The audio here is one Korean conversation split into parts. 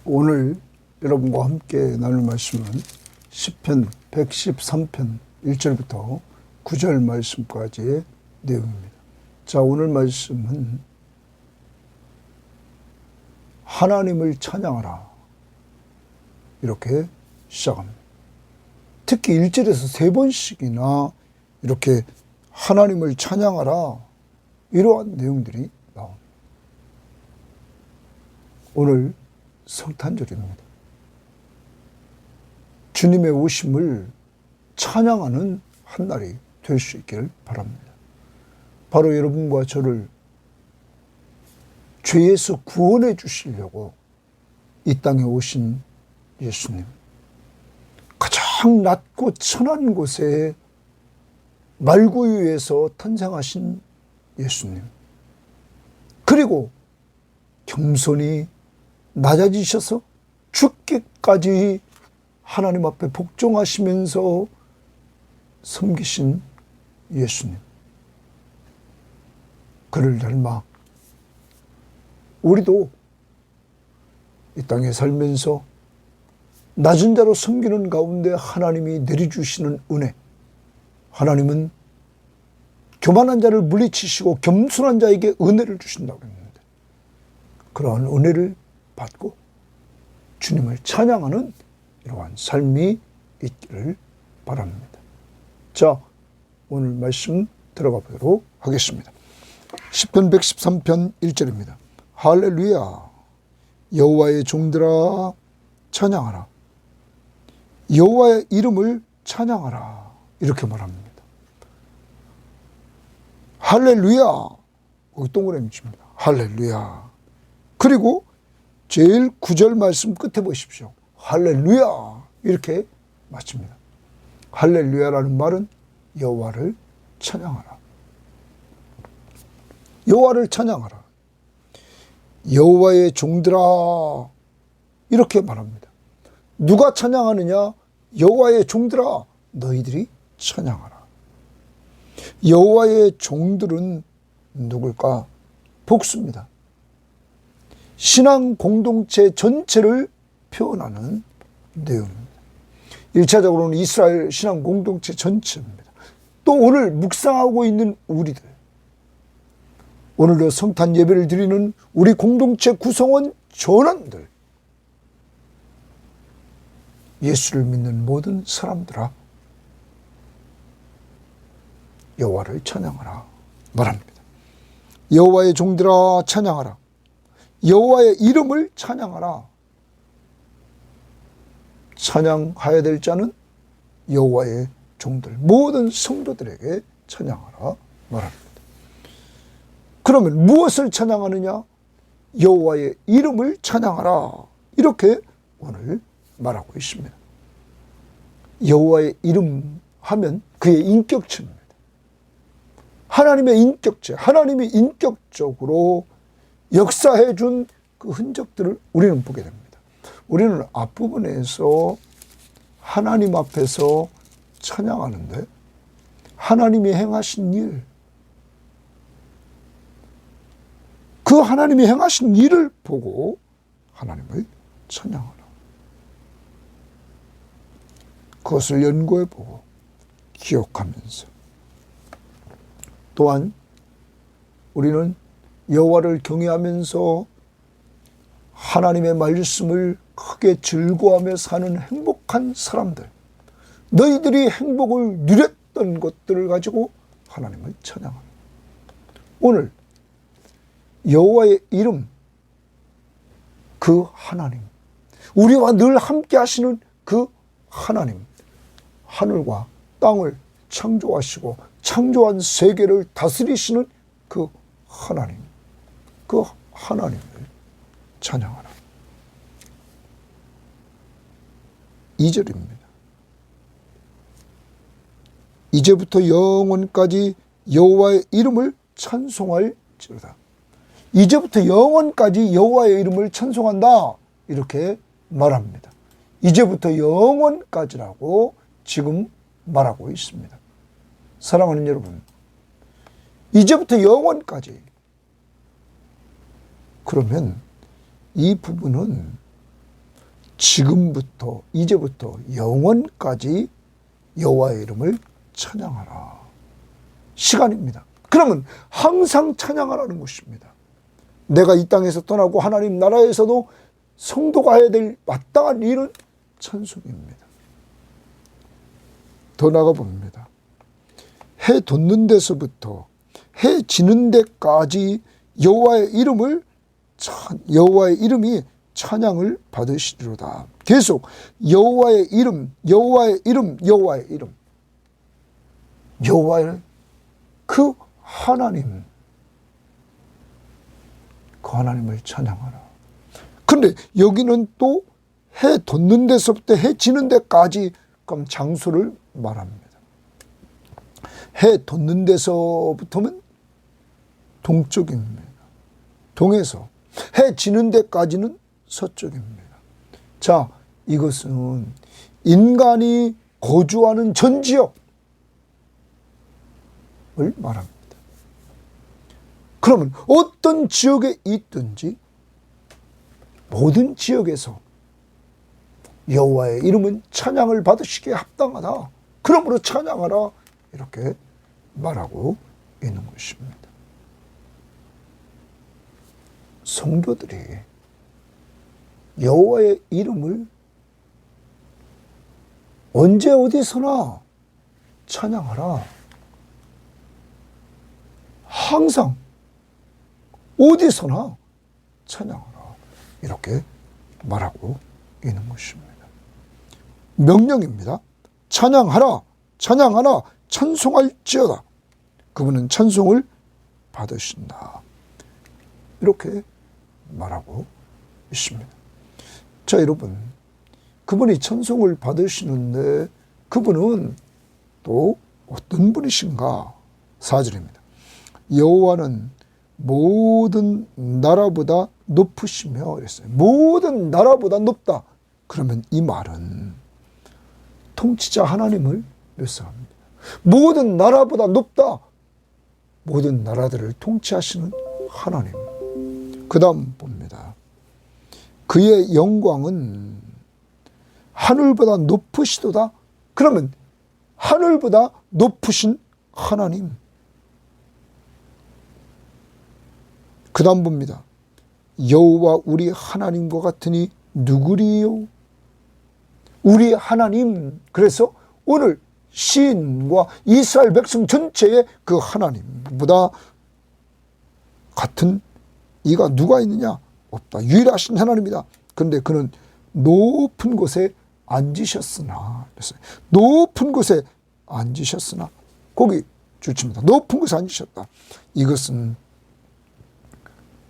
오늘 여러분과 함께 나눌 말씀은 시편 113편 1절부터 9절 말씀까지의 내용입니다. 자, 오늘 말씀은 하나님을 찬양하라 이렇게 시작합니다. 특히 1절에서 3번씩이나 이렇게 하나님을 찬양하라 이러한 내용들이 나옵니다. 오늘 성탄절입니다. 주님의 오심을 찬양하는 한 날이 될 수 있기를 바랍니다. 바로 여러분과 저를 죄에서 구원해 주시려고 이 땅에 오신 예수님, 가장 낮고 천한 곳에 말구유에서 탄생하신 예수님, 그리고 겸손히 낮아지셔서 죽기까지 하나님 앞에 복종하시면서 섬기신 예수님, 그를 닮아 우리도 이 땅에 살면서 낮은 자로 섬기는 가운데 하나님이 내려주시는 은혜, 하나님은 교만한 자를 물리치시고 겸손한 자에게 은혜를 주신다고 했는데, 그러한 은혜를 받고 주님을 찬양하는 이러한 삶이 있기를 바랍니다. 자, 오늘 말씀 들어가 보도록 하겠습니다. 시편 113편 1절입니다. 할렐루야, 여호와의 종들아 찬양하라, 여호와의 이름을 찬양하라 이렇게 말합니다. 할렐루야, 여기 동그라미 칩니다. 할렐루야. 그리고 제일 9절 말씀 끝에 보십시오. 할렐루야 이렇게 마칩니다. 할렐루야라는 말은 여호와를 찬양하라, 여호와를 찬양하라, 여호와의 종들아 이렇게 말합니다. 누가 찬양하느냐? 여호와의 종들아 너희들이 찬양하라. 여호와의 종들은 누굴까? 복수입니다. 신앙 공동체 전체를 표현하는 내용입니다. 1차적으로는 이스라엘 신앙 공동체 전체입니다. 또 오늘 묵상하고 있는 우리들, 오늘도 성탄 예배를 드리는 우리 공동체 구성원 전원들, 예수를 믿는 모든 사람들아 여호와를 찬양하라 말합니다. 여호와의 종들아 찬양하라, 여호와의 이름을 찬양하라. 찬양해야 될 자는 여호와의 종들, 모든 성도들에게 찬양하라 말합니다. 그러면 무엇을 찬양하느냐? 여호와의 이름을 찬양하라 이렇게 오늘 말하고 있습니다. 여호와의 이름 하면 그의 인격체입니다. 하나님의 인격체, 하나님이 인격적으로 역사해 준 그 흔적들을 우리는 보게 됩니다. 우리는 앞부분에서 하나님 앞에서 찬양하는데 하나님이 행하신 일, 그 하나님이 행하신 일을 보고 하나님을 찬양하라. 그것을 연구해 보고 기억하면서, 또한 우리는 여호와를 경외하면서 하나님의 말씀을 크게 즐거워하며 사는 행복한 사람들, 너희들이 행복을 누렸던 것들을 가지고 하나님을 찬양합니다. 오늘 여호와의 이름, 그 하나님, 우리와 늘 함께 하시는 그 하나님, 하늘과 땅을 창조하시고 창조한 세계를 다스리시는 그 하나님, 그 하나님을 찬양하라. 2절입니다. 이제부터 영원까지 여호와의 이름을 찬송할지로다. 이제부터 영원까지 여호와의 이름을 찬송한다 이렇게 말합니다. 이제부터 영원까지라고 지금 말하고 있습니다. 사랑하는 여러분, 이제부터 영원까지, 그러면 이 부분은 지금부터 이제부터 영원까지 여호와의 이름을 찬양하라. 시간입니다. 그러면 항상 찬양하라는 것입니다. 내가 이 땅에서 떠나고 하나님 나라에서도 성도가 해야 될 마땅한 일은 찬송입니다. 더 나가 봅니다. 해 돋는 데서부터 해 지는 데까지 여호와의 이름이 찬양을 받으시리로다. 계속 여호와의 이름, 여호와의 이름, 여호와의 이름. 여호와의 그 하나님, 그 하나님을 찬양하라. 그런데 여기는 또 해 돋는 데서부터 해 지는 데까지 그럼 장소를 말합니다. 해 돋는 데서부터는 동쪽입니다. 동에서 해 지는 데까지는 서쪽입니다. 자, 이것은 인간이 거주하는 전 지역을 말합니다. 그러면 어떤 지역에 있든지 모든 지역에서 여호와의 이름은 찬양을 받으시기에 합당하다. 그러므로 찬양하라. 이렇게 말하고 있는 것입니다. 성도들이 여호와의 이름을 언제 어디서나 찬양하라. 항상 어디서나 찬양하라. 이렇게 말하고 있는 것입니다. 명령입니다. 찬양하라. 찬양하라. 찬송할지어다. 그분은 찬송을 받으신다. 이렇게 말하고 있습니다. 자, 여러분, 그분이 찬송을 받으시는데 그분은 또 어떤 분이신가? 4절입니다. 여호와는 모든 나라보다 높으시며 그랬어요. 모든 나라보다 높다. 그러면 이 말은 통치자 하나님을 묘사합니다. 모든 나라보다 높다. 모든 나라들을 통치하시는 하나님. 그 다음 봅니다. 그의 영광은 하늘보다 높으시도다. 그러면 하늘보다 높으신 하나님. 그 다음 봅니다. 여호와 우리 하나님과 같으니 누구리요? 우리 하나님. 그래서 오늘 시인과 이스라엘 백성 전체의 그 하나님보다 같은 이가 누가 있느냐? 없다. 유일하신 하나님이다. 그런데 그는 높은 곳에 앉으셨으나 그랬어요. 높은 곳에 앉으셨으나 거기 주칩니다. 높은 곳에 앉으셨다. 이것은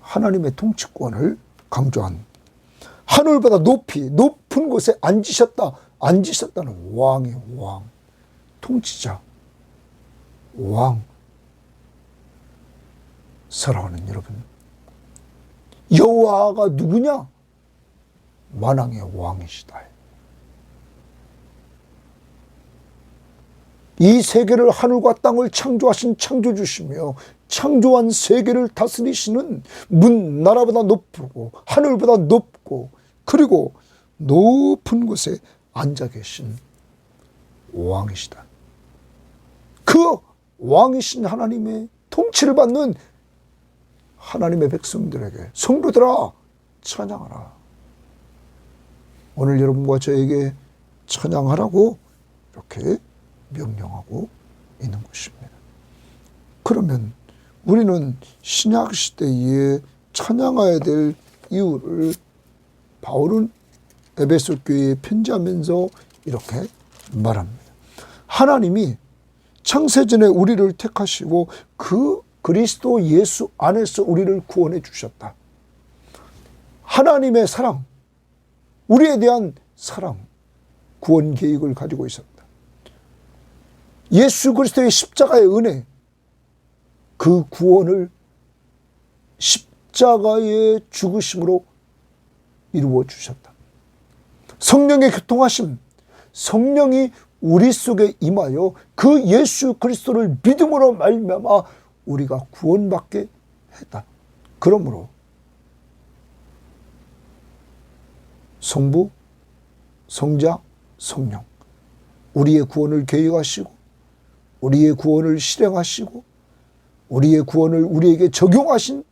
하나님의 통치권을 강조한 하늘보다 높은 곳에 앉으셨다는 왕의 왕, 통치자, 왕. 사랑하는 여러분, 여호와가 누구냐? 만왕의 왕이시다. 이 세계를 하늘과 땅을 창조하신 창조주시며 창조한 세계를 다스리시는 나라보다 높고 하늘보다 높고 그리고 높은 곳에 앉아 계신 왕이시다. 그 왕이신 하나님의 통치를 받는 하나님의 백성들에게 성도들아 찬양하라. 오늘 여러분과 저에게 찬양하라고 이렇게 명령하고 있는 것입니다. 그러면 우리는 신약시대에 찬양해야 될 이유를 바울은 에베소 교회에 편지하면서 이렇게 말합니다. 하나님이 창세전에 우리를 택하시고 그 그리스도 예수 안에서 우리를 구원해 주셨다. 하나님의 사랑, 우리에 대한 사랑, 구원 계획을 가지고 있었다. 예수 그리스도의 십자가의 은혜, 그 구원을 십자가의 죽으심으로 이루어 주셨다. 성령의 교통하심, 성령이 우리 속에 임하여 그 예수 그리스도를 믿음으로 말미암아 우리가 구원받게 했다. 그러므로 성부, 성자, 성령, 우리의 구원을 계획하시고 우리의 구원을 실행하시고 우리의 구원을 우리에게 적용하신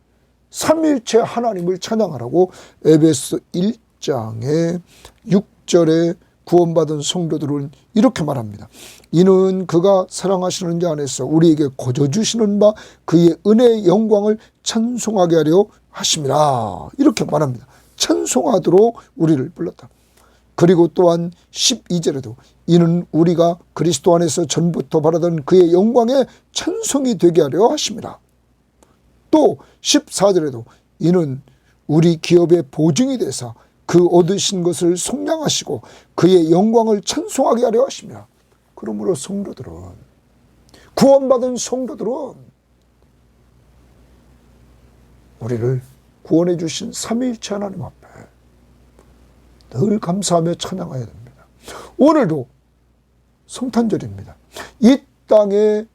삼위일체 하나님을 찬양하라고 에베소 1장의 6절에 구원받은 성도들은 이렇게 말합니다. 이는 그가 사랑하시는 자 안에서 우리에게 거저 주시는 바 그의 은혜의 영광을 찬송하게 하려 하심이라. 이렇게 말합니다. 찬송하도록 우리를 불렀다. 그리고 또한 12절에도 이는 우리가 그리스도 안에서 전부터 바라던 그의 영광의 찬송이 되게 하려 하심이라. 또 14절에도 이는 우리 기업의 보증이 되사 그 얻으신 것을 속량하시고 그의 영광을 찬송하게 하려 하십니다. 그러므로 성도들은, 구원받은 성도들은 우리를 구원해 주신 삼위일체 하나님 앞에 늘 감사하며 찬양해야 됩니다. 오늘도 성탄절입니다. 이 땅에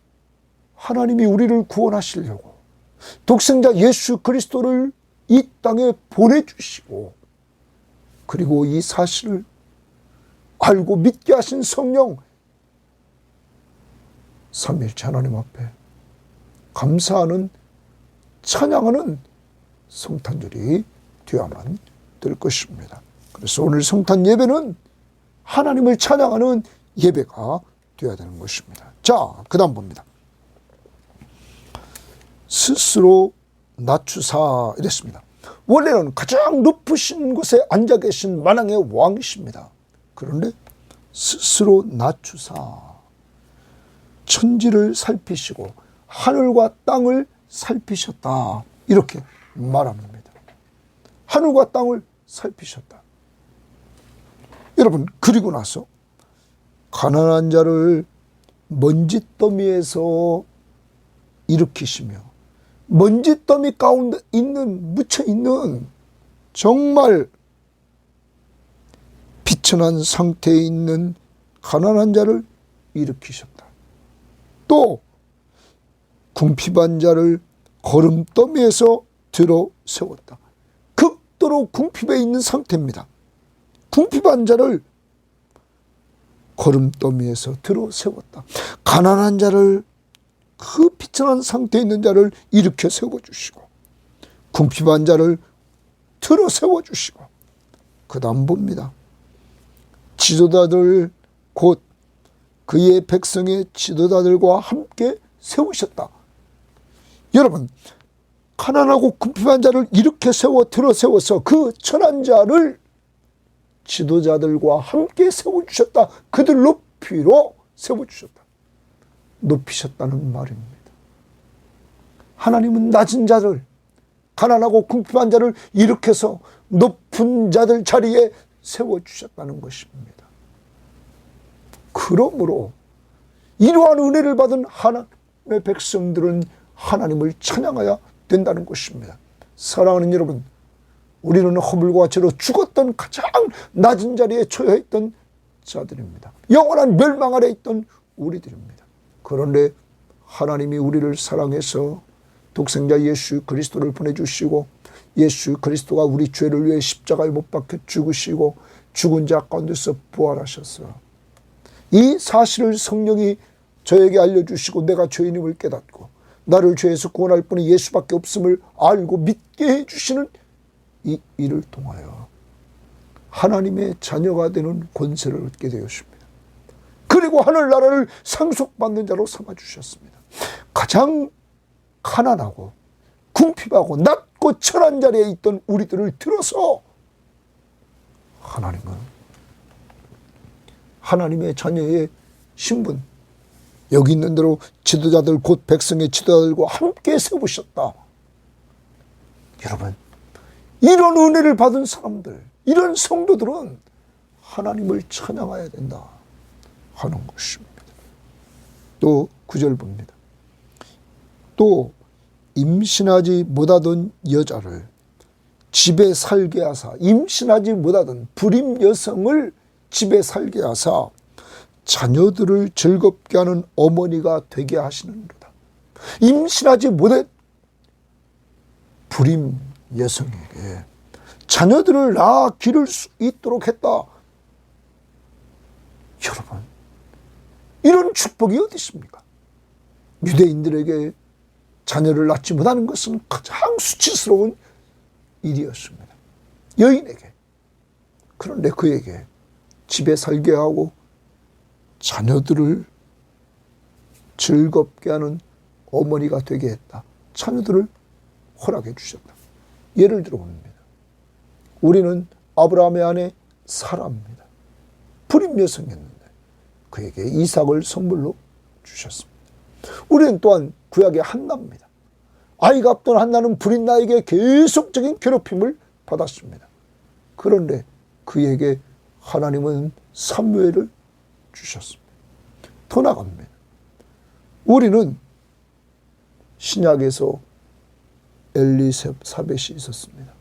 하나님이 우리를 구원하시려고 독생자 예수 그리스도를 이 땅에 보내주시고 그리고 이 사실을 알고 믿게 하신 성령, 삼위일체 하나님 앞에 감사하는, 찬양하는 성탄절이 되어야만 될 것입니다. 그래서 오늘 성탄 예배는 하나님을 찬양하는 예배가 되어야 되는 것입니다. 자, 그 다음 봅니다. 스스로 낮추사 이랬습니다. 원래는 가장 높으신 곳에 앉아 계신 만왕의 왕이십니다. 그런데 스스로 낮추사 천지를 살피시고 하늘과 땅을 살피셨다. 이렇게 말합니다. 하늘과 땅을 살피셨다. 여러분, 그리고 나서 가난한 자를 먼지더미에서 일으키시며 먼지더미 가운데 묻혀있는 정말 비천한 상태에 있는 가난한 자를 일으키셨다. 또 궁핍한 자를 거름더미에서 들어 세웠다. 극도로 궁핍해 있는 상태입니다. 궁핍한 자를 거름더미에서 들어 세웠다. 가난한 자를, 그 비천한 상태에 있는 자를 일으켜 세워주시고 궁핍한 자를 들어 세워주시고 그 다음 봅니다. 지도자들 곧 그의 백성의 지도자들과 함께 세우셨다. 여러분, 가난하고 궁핍한 자를 이렇게 들어 세워서 그 천한 자를 지도자들과 함께 세워주셨다. 그들 높이로 세워주셨다. 높이셨다는 말입니다. 하나님은 낮은 자를, 가난하고 궁핍한 자를 일으켜서 높은 자들 자리에 세워주셨다는 것입니다. 그러므로 이러한 은혜를 받은 하나님의 백성들은 하나님을 찬양해야 된다는 것입니다. 사랑하는 여러분, 우리는 허물과 가치로 죽었던 가장 낮은 자리에 처해 있던 자들입니다. 영원한 멸망 아래 있던 우리들입니다. 그런데 하나님이 우리를 사랑해서 독생자 예수 그리스도를 보내주시고 예수 그리스도가 우리 죄를 위해 십자가에 못 박혀 죽으시고 죽은 자 가운데서 부활하셨어요. 이 사실을 성령이 저에게 알려주시고 내가 죄인임을 깨닫고 나를 죄에서 구원할 분이 예수밖에 없음을 알고 믿게 해주시는 이 일을 통하여 하나님의 자녀가 되는 권세를 얻게 되었습니다. 그리고 하늘나라를 상속받는 자로 삼아주셨습니다. 가장 가난하고 궁핍하고 낮고 천한 자리에 있던 우리들을 들어서 하나님은 하나님의 자녀의 신분, 여기 있는 대로 지도자들 곧 백성의 지도자들과 함께 세우셨다. 여러분, 이런 은혜를 받은 사람들, 이런 성도들은 하나님을 찬양해야 된다 하는 것입니다. 또 9절 봅니다. 또 임신하지 못하던 여자를 집에 살게 하사, 임신하지 못하던 불임 여성을 집에 살게 하사 자녀들을 즐겁게 하는 어머니가 되게 하시는도다. 임신하지 못한 불임 여성에게 자녀들을 낳아 기를 수 있도록 했다. 여러분, 이런 축복이 어디 있습니까? 유대인들에게 자녀를 낳지 못하는 것은 가장 수치스러운 일이었습니다. 여인에게. 그런데 그에게 집에 살게 하고 자녀들을 즐겁게 하는 어머니가 되게 했다. 자녀들을 허락해 주셨다. 예를 들어 봅니다. 우리는 아브라함의 아내 사라입니다. 불임 여성이었는데 그에게 이삭을 선물로 주셨습니다. 우리는 또한 구약의 한나입니다. 아이가 없던 한나는 불임 나에게 계속적인 괴롭힘을 받았습니다. 그런데 그에게 하나님은 사무엘을 주셨습니다. 더 나갑니다. 우리는 신약에서 엘리사벳이 있었습니다.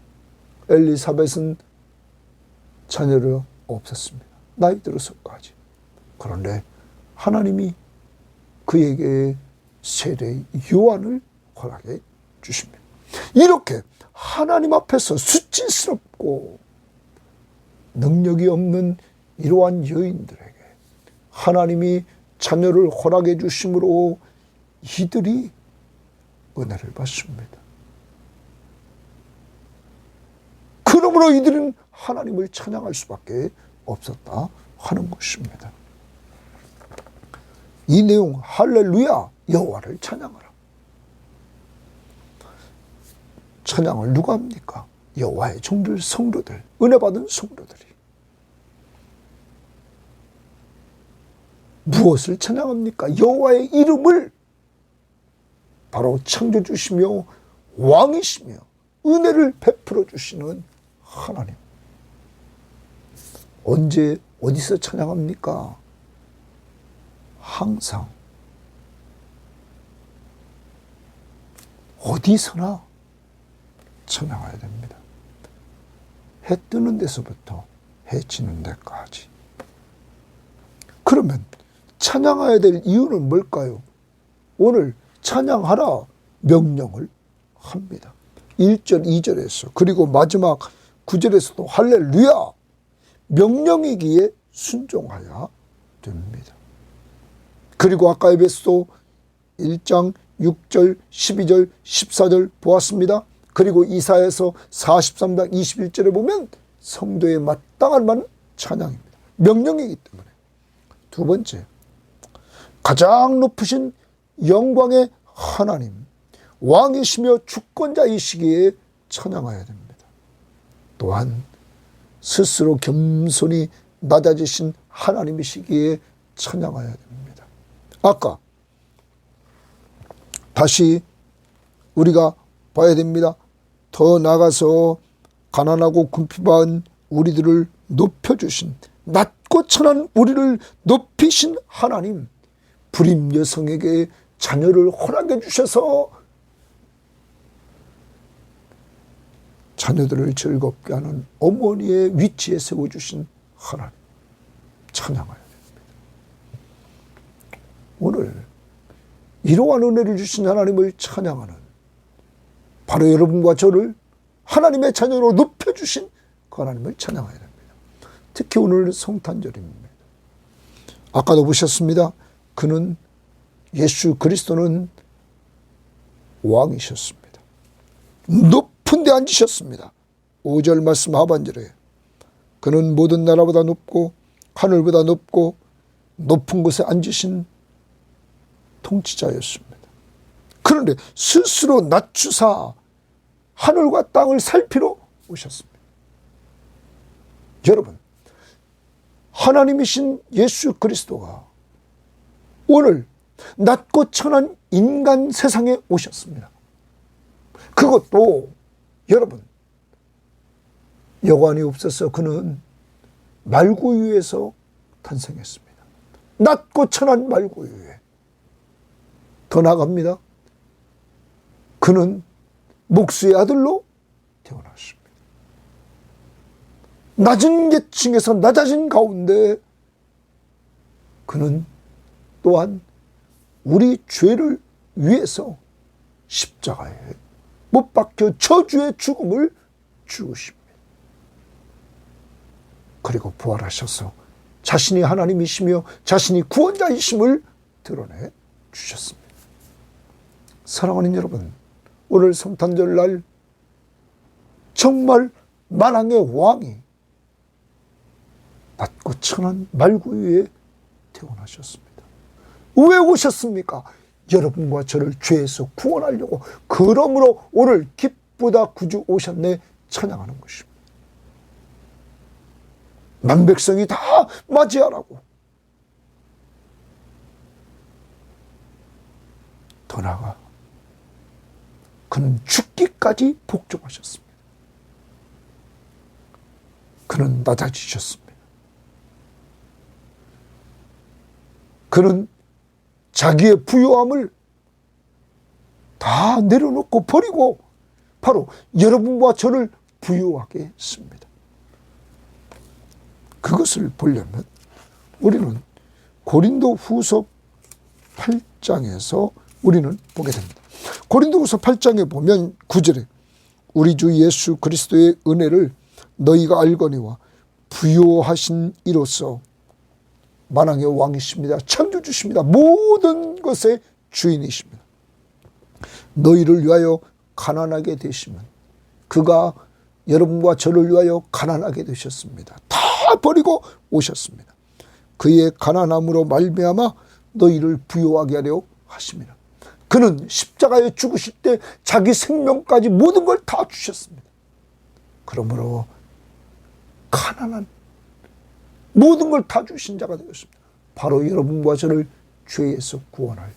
엘리사벳은 자녀를 없었습니다. 나이 들어서까지. 그런데 하나님이 그에게 세례 요한을 허락해 주십니다. 이렇게 하나님 앞에서 수치스럽고 능력이 없는 이러한 여인들에게 하나님이 자녀를 허락해 주심으로 이들이 은혜를 받습니다. 그러므로 이들은 하나님을 찬양할 수밖에 없었다 하는 것입니다. 이 내용 할렐루야 여호와를 찬양하라. 찬양을 누가 합니까? 여호와의 종들 성도들, 은혜 받은 성도들이. 무엇을 찬양합니까? 여호와의 이름을, 바로 창조주시며 왕이시며 은혜를 베풀어 주시는 하나님. 언제 어디서 찬양합니까? 항상 어디서나 찬양해야 됩니다. 해 뜨는 데서부터 해 지는 데까지. 그러면 찬양해야 될 이유는 뭘까요? 오늘 찬양하라 명령을 합니다. 1절 2절에서 그리고 마지막 9절에서도 할렐루야 명령이기에 순종하여야 됩니다. 그리고 아까 에베소 1장 6절 12절 14절 보았습니다. 그리고 이사야서 43장 21절에 보면 성도에 마땅한 말은 찬양입니다. 명령이기 때문에. 두 번째, 가장 높으신 영광의 하나님, 왕이시며 주권자이시기에 찬양해야 됩니다. 또한 스스로 겸손히 낮아지신 하나님이시기에 찬양해야 됩니다. 아까 다시 우리가 봐야 됩니다. 더 나아가서 가난하고 궁핍한 우리들을 높여주신, 낮고 천한 우리를 높이신 하나님, 불임 여성에게 자녀를 허락해 주셔서 자녀들을 즐겁게 하는 어머니의 위치에 세워주신 하나님, 찬양해야 됩니다. 오늘 이러한 은혜를 주신 하나님을 찬양하는, 바로 여러분과 저를 하나님의 자녀로 높여주신 그 하나님을 찬양해야 됩니다. 특히 오늘 성탄절입니다. 아까도 보셨습니다. 그는, 예수 그리스도는 왕이셨습니다. 높은 데 앉으셨습니다. 5절 말씀 하반절에 그는 모든 나라보다 높고 하늘보다 높고 높은 곳에 앉으신 통치자였습니다. 그런데 스스로 낮추사 하늘과 땅을 살피러 오셨습니다. 여러분, 하나님이신 예수 그리스도가 오늘 낮고 천한 인간 세상에 오셨습니다. 그것도 여러분, 여관이 없어서 그는 말구유에서 탄생했습니다. 낮고 천한 말구유에. 더 나갑니다. 그는 목수의 아들로 태어났습니다. 낮은 계층에서 낮아진 가운데 그는 또한 우리 죄를 위해서 십자가에 못 박혀 저주의 죽음을 죽으십니다. 그리고 부활하셔서 자신이 하나님이시며 자신이 구원자이심을 드러내 주셨습니다. 사랑하는 여러분, 오늘 성탄절날 정말 만왕의 왕이 낮고 천한 말구 위에 태어나셨습니다. 왜 오셨습니까? 여러분과 저를 죄에서 구원하려고. 그러므로 오늘 기쁘다 구주 오셨네 찬양하는 것입니다. 만백성이 다 맞이하라고. 더 나아가 그는 죽기까지 복종하셨습니다. 그는 낮아지셨습니다. 그는 자기의 부요함을 다 내려놓고 버리고 바로 여러분과 저를 부요하게 했습니다. 그것을 보려면 우리는 고린도후서 8장에서 우리는 보게 됩니다. 고린도후서 8장에 보면 9절에 우리 주 예수 그리스도의 은혜를 너희가 알거니와 부요하신 이로써 만왕의 왕이십니다. 창조주십니다. 모든 것의 주인이십니다. 너희를 위하여 가난하게 되시면 그가 여러분과 저를 위하여 가난하게 되셨습니다. 다 버리고 오셨습니다. 그의 가난함으로 말미암아 너희를 부요하게 하려 하심이라. 그는 십자가에 죽으실 때 자기 생명까지 모든 걸 다 주셨습니다. 그러므로 가난한 모든 걸 다 주신 자가 되었습니다. 바로 여러분과 저를 죄에서 구원하려.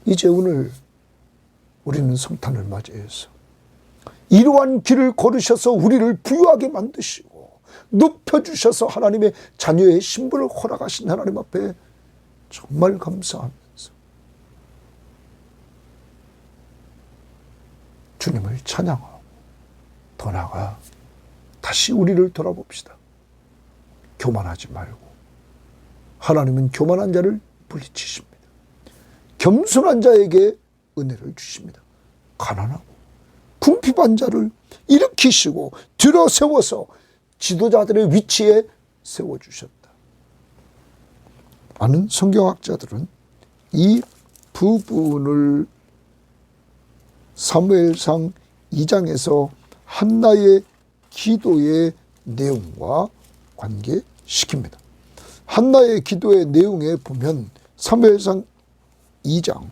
이제 오늘 우리는 성탄을 맞이해서 이러한 길을 걸으셔서 우리를 부유하게 만드시고 높여주셔서 하나님의 자녀의 신분을 허락하신 하나님 앞에 정말 감사하면서 주님을 찬양하고 더 나아가 다시 우리를 돌아봅시다. 교만하지 말고 하나님은 교만한 자를 물리치십니다. 겸손한 자에게 은혜를 주십니다. 가난하고 궁핍한 자를 일으키시고 들어 세워서 지도자들의 위치에 세워주셨다. 많은 성경학자들은 이 부분을 사무엘상 2장에서 한나의 기도의 내용과 관계시킵니다. 한나의 기도의 내용에 보면 사무엘상 2장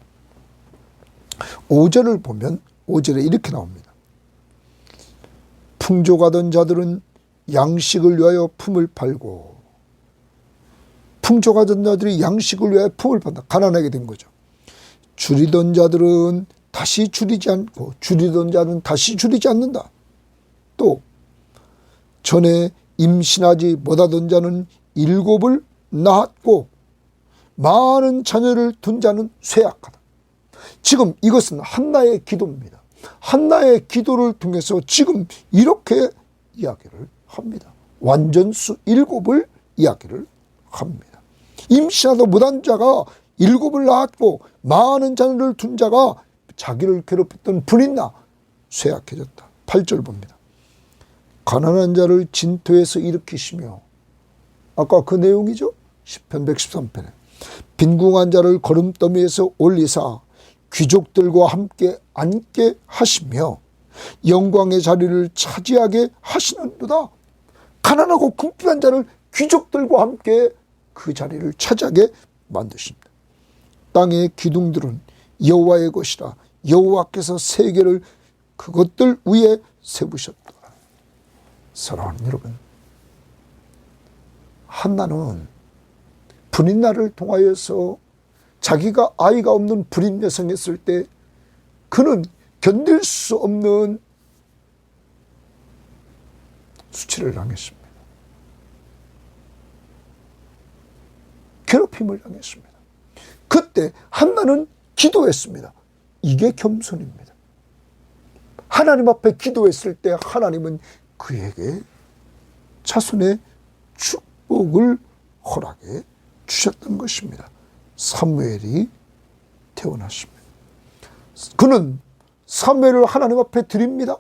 5절을 보면 5절에 이렇게 나옵니다. 풍족하던 자들은 양식을 위하여 품을 팔고, 풍족하던 자들이 양식을 위하여 품을 판다. 가난하게 된 거죠. 줄이던 자들은 다시 줄이지 않고 줄이던 자는 다시 줄이지 않는다. 또 전에 임신하지 못하던 자는 7을 낳았고 많은 자녀를 둔 자는 쇠약하다. 지금 이것은 한나의 기도입니다. 한나의 기도를 통해서 지금 이렇게 이야기를 합니다. 완전수 7을 이야기를 합니다. 임신하도 못한 자가 7을 낳았고 많은 자녀를 둔 자가 자기를 괴롭혔던 분이나 쇠약해졌다. 8절 봅니다. 가난한 자를 진토에서 일으키시며, 아까 그 내용이죠. 10편 113편에 빈궁한 자를 거름더미에서 올리사 귀족들과 함께 앉게 하시며 영광의 자리를 차지하게 하시는도다. 가난하고 궁핍한 자를 귀족들과 함께 그 자리를 차지하게 만드십니다. 땅의 기둥들은 여호와의 것이라 여호와께서 세계를 그것들 위에 세우셨다. 사랑하는 여러분, 한나는 분인날을 통하여서 자기가 아이가 없는 불임 여성했을 때 그는 견딜 수 없는 수치를 당했습니다. 괴롭힘을 당했습니다. 그때 한나는 기도했습니다. 이게 겸손입니다. 하나님 앞에 기도했을 때 하나님은 그에게 자손의 축복을 허락해 주셨던 것입니다. 사무엘이 태어났습니다. 그는 사무엘을 하나님 앞에 드립니다.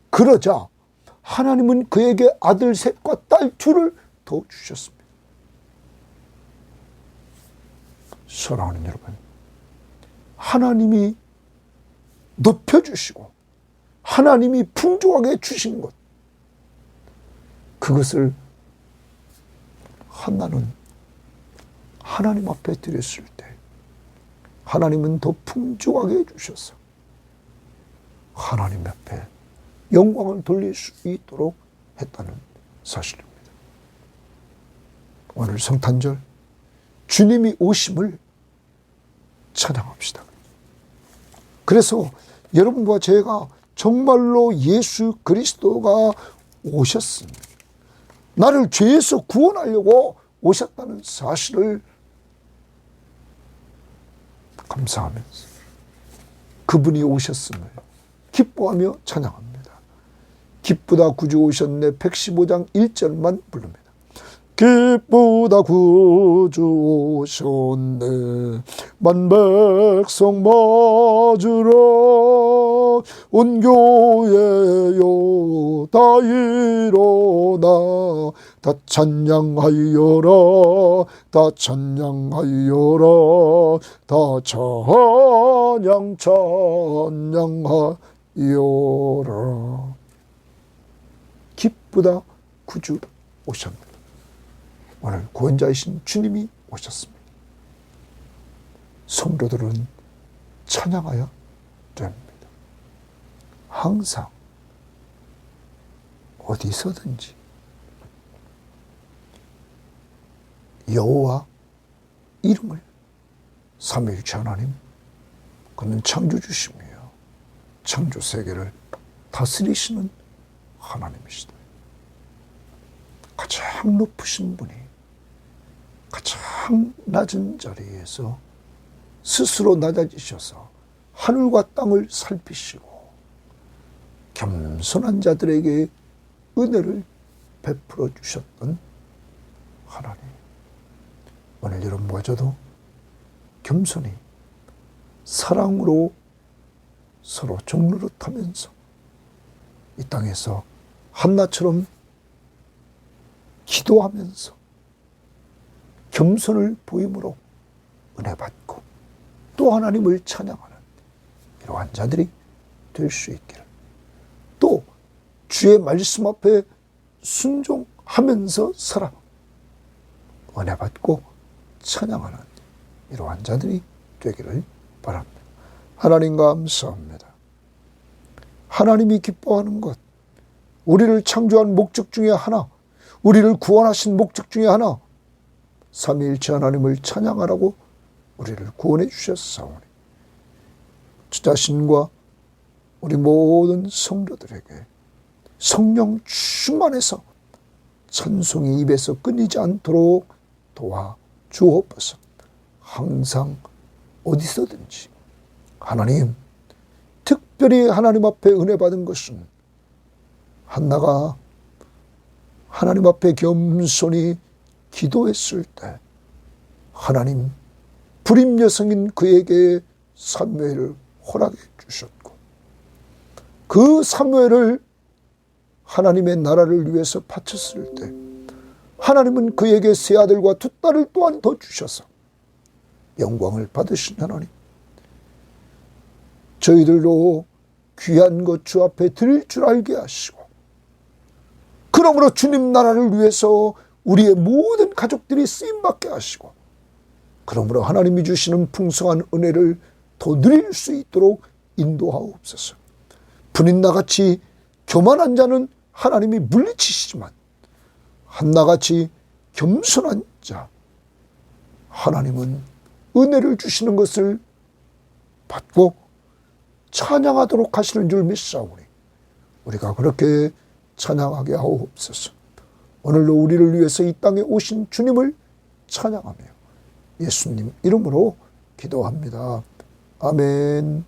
그러자 하나님은 그에게 아들 셋과 딸 둘을 더 주셨습니다. 사랑하는 여러분, 하나님이 높여주시고 하나님이 풍족하게 주신 것, 그것을 한나는 하나님 앞에 드렸을 때 하나님은 더 풍족하게 해주셔서 하나님 앞에 영광을 돌릴 수 있도록 했다는 사실입니다. 오늘 성탄절 주님이 오심을 찬양합시다. 그래서 여러분과 제가 정말로 예수 그리스도가 오셨습니다. 나를 죄에서 구원하려고 오셨다는 사실을 감사하면서 그분이 오셨음을 기뻐하며 찬양합니다. 기쁘다 구주 오셨네 115장 1절만 부릅니다. 기쁘다 구주 오셨네 만백성 맞으러 온 교회여 다 일어나 다 찬양하여라 다 찬양하여라 다 찬양하여라. 기쁘다 구주 오셨네. 오늘 구원자이신 주님이 오셨습니다. 성도들은 찬양하여 됩니다. 항상 어디서든지 여호와 이름을 삼위일체 하나님, 그는 창조주시며 창조 세계를 다스리시는 하나님이시다. 가장 높으신 분이 가장 낮은 자리에서 스스로 낮아지셔서 하늘과 땅을 살피시고 겸손한 자들에게 은혜를 베풀어 주셨던 하나님. 오늘 여러분과 저도 겸손히 사랑으로 서로 종노릇하면서 이 땅에서 한나처럼 기도하면서 겸손을 보임으로 은혜 받고 또 하나님을 찬양하는 이러한 자들이 될 수 있기를, 또 주의 말씀 앞에 순종하면서 살아 은혜 받고 찬양하는 이러한 자들이 되기를 바랍니다. 하나님 감사합니다. 하나님이 기뻐하는 것, 우리를 창조한 목적 중에 하나, 우리를 구원하신 목적 중에 하나, 삼위일체 하나님을 찬양하라고 우리를 구원해 주셨사오니 주 자신과 우리 모든 성도들에게 성령 충만해서 찬송이 입에서 끊이지 않도록 도와 주옵소서. 항상 어디서든지 하나님, 특별히 하나님 앞에 은혜 받은 것은 한나가 하나님 앞에 겸손히 기도했을 때 하나님 불임 여성인 그에게 사무엘을 허락해 주셨고, 그 사무엘을 하나님의 나라를 위해서 바쳤을 때 하나님은 그에게 세 아들과 두 딸을 또한 더 주셔서 영광을 받으신 하나님, 저희들도 귀한 것 주 앞에 드릴 줄 알게 하시고, 그러므로 주님 나라를 위해서 우리의 모든 가족들이 쓰임받게 하시고, 그러므로 하나님이 주시는 풍성한 은혜를 더 누릴 수 있도록 인도하옵소서. 분인나같이 교만한 자는 하나님이 물리치시지만 한나같이 겸손한 자, 하나님은 은혜를 주시는 것을 받고 찬양하도록 하시는 줄 믿사오니 우리가 그렇게 찬양하게 하옵소서. 오늘도 우리를 위해서 이 땅에 오신 주님을 찬양하며 예수님 이름으로 기도합니다. 아멘.